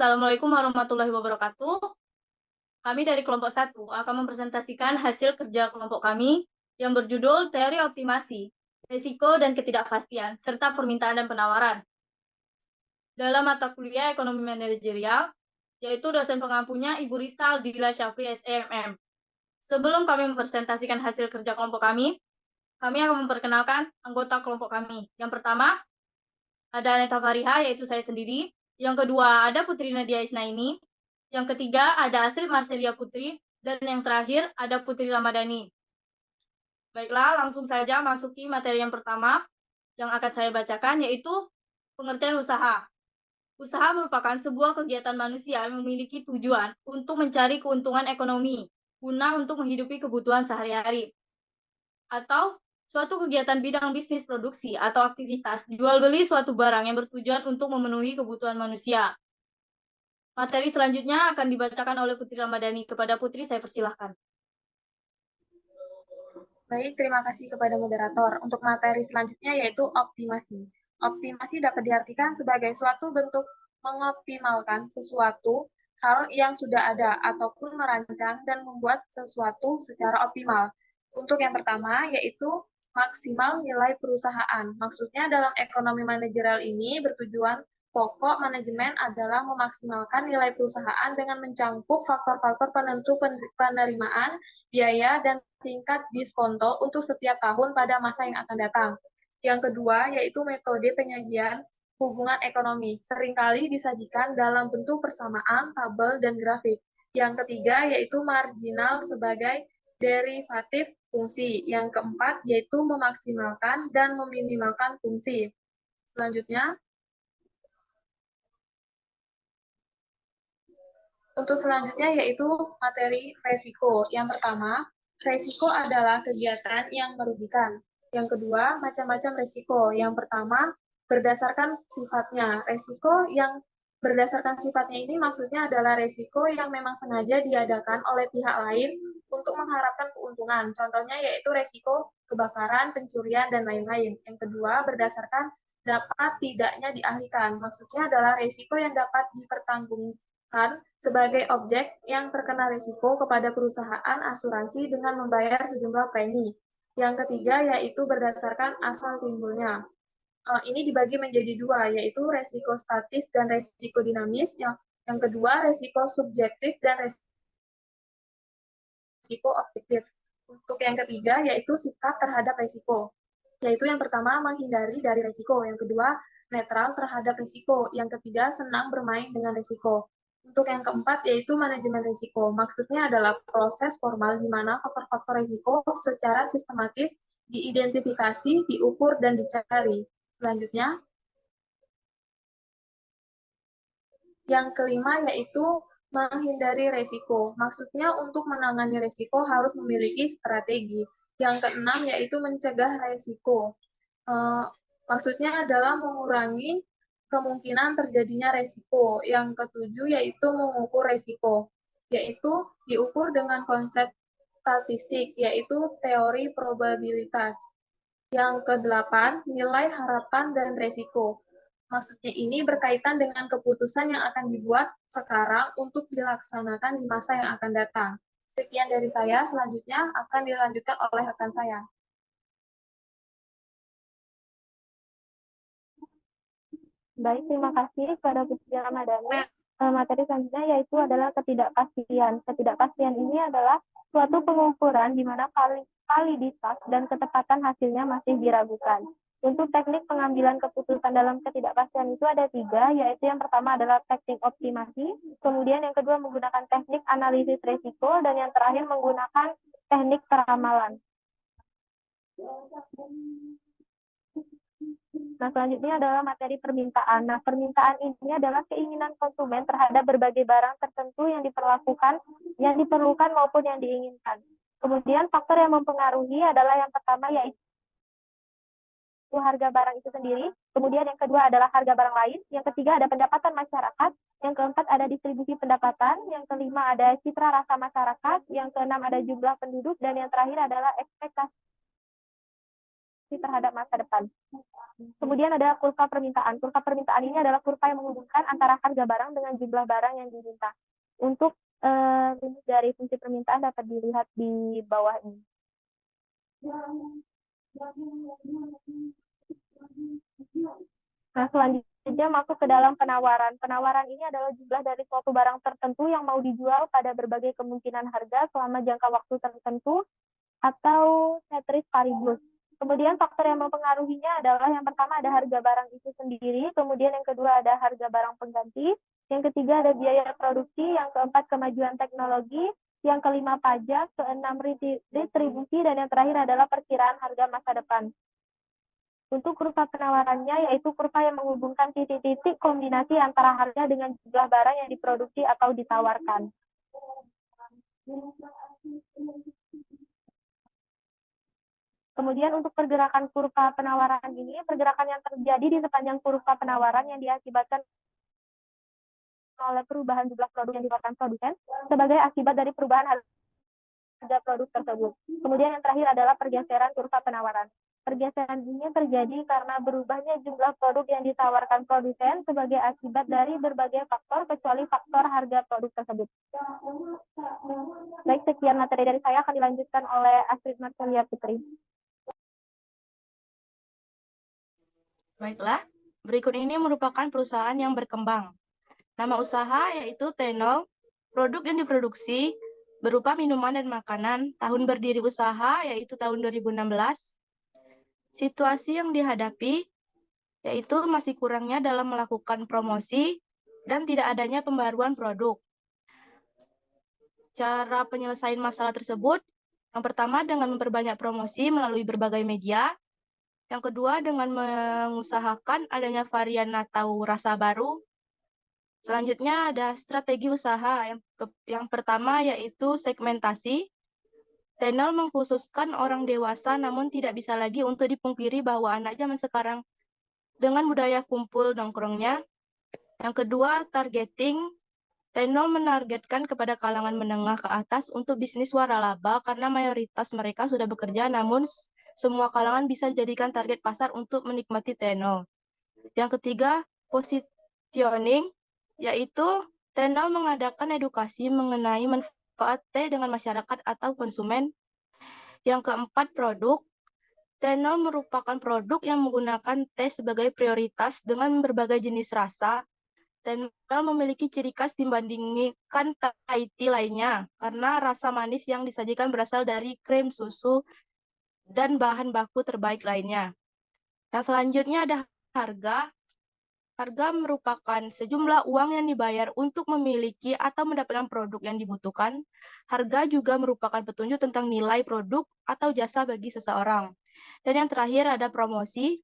Assalamualaikum warahmatullahi wabarakatuh. Kami dari kelompok 1 akan mempresentasikan hasil kerja kelompok kami yang berjudul Teori Optimasi, Risiko dan Ketidakpastian, serta Permintaan dan Penawaran. Dalam mata kuliah Ekonomi Manajerial, yaitu dosen pengampunya Ibu Ristal Dila Syafri SEMM. Sebelum kami mempresentasikan hasil kerja kelompok kami akan memperkenalkan anggota kelompok kami. Yang pertama, ada Aneta Fariha, yaitu saya sendiri. Yang kedua, ada Putri Nadia Isnaini. Yang ketiga, ada Astrid Marcelia Putri. Dan yang terakhir, ada Putri Ramadhani. Baiklah, langsung saja masuki materi yang pertama yang akan saya bacakan, yaitu pengertian usaha. Usaha merupakan sebuah kegiatan manusia yang memiliki tujuan untuk mencari keuntungan ekonomi guna untuk menghidupi kebutuhan sehari-hari. Atau suatu kegiatan bidang bisnis produksi atau aktivitas jual beli suatu barang yang bertujuan untuk memenuhi kebutuhan manusia. Materi selanjutnya akan dibacakan oleh Putri Ramadhani. Kepada Putri, saya persilahkan. Baik, terima kasih kepada moderator. Untuk materi selanjutnya yaitu optimasi. Optimasi dapat diartikan sebagai suatu bentuk mengoptimalkan sesuatu hal yang sudah ada ataupun merancang dan membuat sesuatu secara optimal. Untuk yang pertama yaitu maksimal nilai perusahaan. Maksudnya dalam ekonomi manajerial ini bertujuan pokok manajemen adalah memaksimalkan nilai perusahaan dengan mencangkup faktor-faktor penentu penerimaan, biaya, dan tingkat diskonto untuk setiap tahun pada masa yang akan datang. Yang kedua, yaitu metode penyajian hubungan ekonomi. Seringkali disajikan dalam bentuk persamaan, tabel, dan grafik. Yang ketiga, yaitu marginal sebagai derivatif fungsi. Yang keempat, yaitu memaksimalkan dan meminimalkan fungsi. Selanjutnya, untuk selanjutnya yaitu materi resiko. Yang pertama, resiko adalah kegiatan yang merugikan. Yang kedua, macam-macam resiko. Yang pertama, berdasarkan sifatnya. Resiko yang berdasarkan sifatnya ini maksudnya adalah resiko yang memang sengaja diadakan oleh pihak lain untuk mengharapkan keuntungan. Contohnya yaitu resiko kebakaran, pencurian, dan lain-lain. Yang kedua, berdasarkan dapat tidaknya dialihkan. Maksudnya adalah resiko yang dapat dipertanggungjawabkan sebagai objek yang terkena risiko kepada perusahaan asuransi dengan membayar sejumlah premi. Yang ketiga yaitu berdasarkan asal timbulnya. Ini dibagi menjadi dua, yaitu resiko statis dan resiko dinamis. Yang kedua resiko subjektif dan resiko objektif. Untuk yang ketiga yaitu sikap terhadap resiko. Yaitu yang pertama menghindari dari resiko, yang kedua netral terhadap risiko, yang ketiga senang bermain dengan risiko. Untuk yang keempat yaitu manajemen risiko. Maksudnya adalah proses formal di mana faktor-faktor risiko secara sistematis diidentifikasi, diukur, dan dicari. Selanjutnya, yang kelima yaitu menghindari risiko. Maksudnya untuk menangani risiko harus memiliki strategi. Yang keenam yaitu mencegah risiko. Maksudnya adalah mengurangi kemungkinan terjadinya resiko. Yang ketujuh yaitu mengukur resiko, yaitu diukur dengan konsep statistik, yaitu teori probabilitas. Yang kedelapan, nilai harapan dan resiko. Maksudnya ini berkaitan dengan keputusan yang akan dibuat sekarang untuk dilaksanakan di masa yang akan datang. Sekian dari saya, selanjutnya akan dilanjutkan oleh rekan saya. Baik, terima kasih kepada Putri Ramadhani. Materi selanjutnya yaitu adalah ketidakpastian. Ketidakpastian ini adalah suatu pengukuran di mana validitas dan ketepatan hasilnya masih diragukan. Untuk teknik pengambilan keputusan dalam ketidakpastian itu ada 3, yaitu yang pertama adalah teknik optimasi, kemudian yang kedua menggunakan teknik analisis risiko, dan yang terakhir menggunakan teknik peramalan. Nah, selanjutnya adalah materi permintaan. Nah, permintaan ini adalah keinginan konsumen terhadap berbagai barang tertentu yang diperlukan maupun yang diinginkan. Kemudian faktor yang mempengaruhi adalah yang pertama yaitu harga barang itu sendiri, kemudian yang kedua adalah harga barang lain, yang ketiga ada pendapatan masyarakat, yang keempat ada distribusi pendapatan, yang kelima ada citra rasa masyarakat, yang keenam ada jumlah penduduk, dan yang terakhir adalah ekspektasi produksi terhadap masa depan. Kemudian ada kurva permintaan. Kurva permintaan ini adalah kurva yang menghubungkan antara harga barang dengan jumlah barang yang diminta. Untuk rumus dari fungsi permintaan dapat dilihat di bawah ini. Nah, selanjutnya masuk ke dalam penawaran. Penawaran ini adalah jumlah dari suatu barang tertentu yang mau dijual pada berbagai kemungkinan harga selama jangka waktu tertentu atau ceteris paribus. Kemudian faktor yang mempengaruhinya adalah yang pertama ada harga barang itu sendiri, kemudian yang kedua ada harga barang pengganti, yang ketiga ada biaya produksi, yang keempat kemajuan teknologi, yang kelima pajak, keenam retribusi, dan yang terakhir adalah perkiraan harga masa depan. Untuk kurva penawarannya yaitu kurva yang menghubungkan titik-titik kombinasi antara harga dengan jumlah barang yang diproduksi atau ditawarkan. Kemudian untuk pergerakan kurva penawaran ini, pergerakan yang terjadi di sepanjang kurva penawaran yang diakibatkan oleh perubahan jumlah produk yang ditawarkan produsen sebagai akibat dari perubahan harga produk tersebut. Kemudian yang terakhir adalah pergeseran kurva penawaran. Pergeseran ini terjadi karena berubahnya jumlah produk yang ditawarkan produsen sebagai akibat dari berbagai faktor kecuali faktor harga produk tersebut. Baik, sekian materi dari saya akan dilanjutkan oleh Astrid Marcelia Putri. Baiklah, berikut ini merupakan perusahaan yang berkembang. Nama usaha yaitu Tenol, produk yang diproduksi berupa minuman dan makanan, tahun berdiri usaha yaitu tahun 2016. Situasi yang dihadapi yaitu masih kurangnya dalam melakukan promosi dan tidak adanya pembaruan produk. Cara penyelesaian masalah tersebut, yang pertama dengan memperbanyak promosi melalui berbagai media, yang kedua dengan mengusahakan adanya varian atau rasa baru. Selanjutnya ada strategi usaha. Yang pertama yaitu segmentasi. Tenol mengkhususkan orang dewasa, namun tidak bisa lagi untuk dipungkiri bahwa anak zaman sekarang dengan budaya kumpul nongkrongnya. Yang kedua, targeting. Tenol menargetkan kepada kalangan menengah ke atas untuk bisnis waralaba karena mayoritas mereka sudah bekerja, namun semua kalangan bisa dijadikan target pasar untuk menikmati Tenol. Yang ketiga, positioning, yaitu Tenol mengadakan edukasi mengenai manfaat teh dengan masyarakat atau konsumen. Yang keempat, produk. Tenol merupakan produk yang menggunakan teh sebagai prioritas dengan berbagai jenis rasa. Tenol memiliki ciri khas dibandingkan Thai tea lainnya karena rasa manis yang disajikan berasal dari krim susu dan bahan baku terbaik lainnya. Yang selanjutnya ada harga. Harga merupakan sejumlah uang yang dibayar untuk memiliki atau mendapatkan produk yang dibutuhkan. Harga juga merupakan petunjuk tentang nilai produk atau jasa bagi seseorang. Dan yang terakhir ada promosi.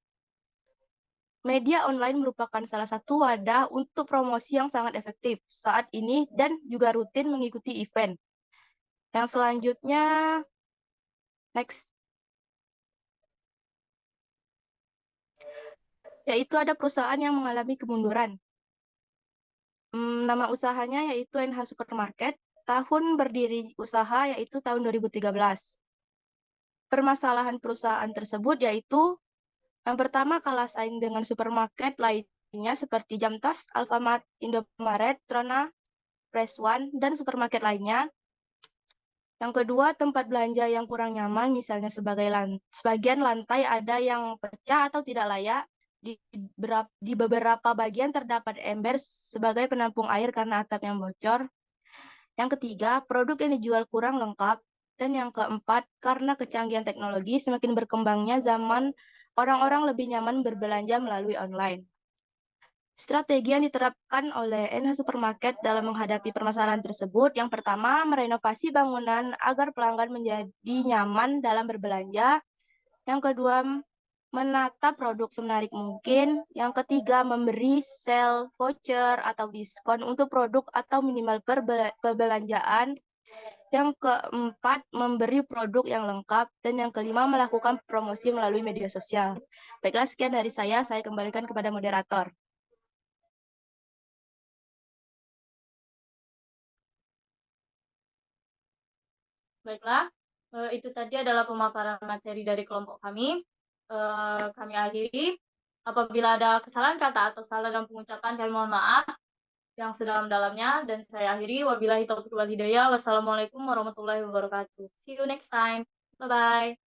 Media online merupakan salah satu wadah untuk promosi yang sangat efektif saat ini dan juga rutin mengikuti event. Yang selanjutnya, next. Yaitu ada perusahaan yang mengalami kemunduran. Nama usahanya yaitu NH Supermarket, tahun berdiri usaha yaitu tahun 2013. Permasalahan perusahaan tersebut yaitu yang pertama kalah saing dengan supermarket lainnya seperti Jamtos, Alfamart, Indomaret, Trona, Press One, dan supermarket lainnya. Yang kedua, tempat belanja yang kurang nyaman, misalnya sebagian lantai ada yang pecah atau tidak layak. Di beberapa bagian terdapat ember sebagai penampung air karena atap yang bocor. Yang ketiga, produk yang dijual kurang lengkap. Dan yang keempat, karena kecanggihan teknologi semakin berkembangnya zaman, orang-orang lebih nyaman berbelanja melalui online. Strategi yang diterapkan oleh NH Supermarket dalam menghadapi permasalahan tersebut, yang pertama, merenovasi bangunan agar pelanggan menjadi nyaman dalam berbelanja. Yang kedua, menata produk semenarik mungkin. Yang ketiga, memberi sale voucher atau diskon untuk produk atau minimal perbelanjaan. Yang keempat, memberi produk yang lengkap. Dan yang kelima, melakukan promosi melalui media sosial. Baiklah, sekian dari saya kembalikan kepada moderator. Baiklah, itu tadi adalah pemaparan materi dari kelompok kami. kami akhiri. Apabila ada kesalahan kata atau salah dalam pengucapan, kami mohon maaf yang sedalam-dalamnya. Dan saya akhiri. Wabillahi taufiq wal hidayah. Wassalamualaikum warahmatullahi wabarakatuh. See you next time. Bye-bye.